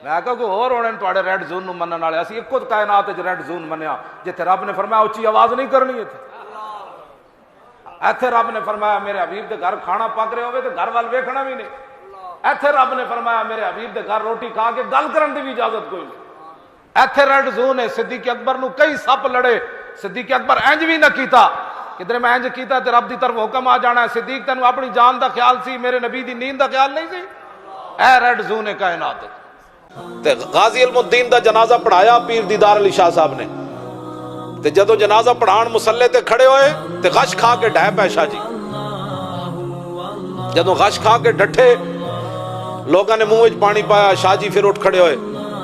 میں کہا کوئی اور ہونے تھوڑے ریڈ زون نو منن والے، اسی ایک کائنات وچ ریڈ زون منیا جتھے رب نے فرمایا اچھی آواز نہیں کرنی ایتھے رب نے فرمایا میرے حبیب دے گھر کھانا پک رہے ہوئے تے گھر وال ویکھنا بھی نہیں، ایتھے رب نے فرمایا میرے حبیب دے گھر روٹی کھا کے گل کرن دی بھی اجازت کوئی نہیں، ایتھے ریڈ زون ہے۔ صدیق اکبر نو کئی سپ لڑے، صدیق اکبر انج بھی نہ کیتا، کدھر میں انج کیتا تے رب دی طرف حکم آ جانا ہے، صدیق تینوں اپنی جان دا خیال سی، میرے نبی دی نیند دا خیال نہیں سی، اے ریڈ زون ہے کائنات۔ تے غازی علم الدین دا جنازہ پڑھایا پیر دیدار علی شاہ صاحب نے، تے جدو جنازہ پڑھان مسلے تے کھڑے ہوئے تے غش کھا کے ڈھے پے شاہ جی، جدو غش کھا کے ڈٹھے لوگاں نے منہ وچ پانی پایا، شاہ جی پھر اٹھ کھڑے ہوئے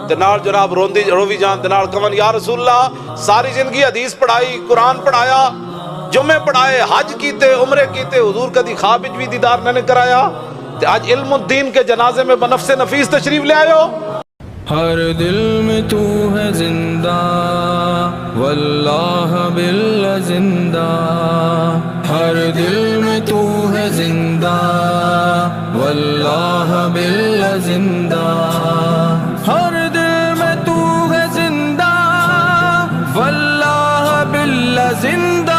تے نال جناب روی جان تے نال کون یا رسول اللہ ساری زندگی حدیث پڑھائی، قرآن پڑھایا، جمعے پڑھائے، حج کیتے، عمرے کیتے، حضور کدی خواب وچ بھی دیدار نہ کرایا، تے آج علم الدین کے جنازے میں بنفس نفیس تشریف لے آئے ہو۔ ہر دل میں تو ہے زندہ واللہ باللہ زندہ، ہر دل میں تو ہے زندہ واللہ باللہ زندہ، ہر دل میں تو ہے زندہ واللہ باللہ زندہ۔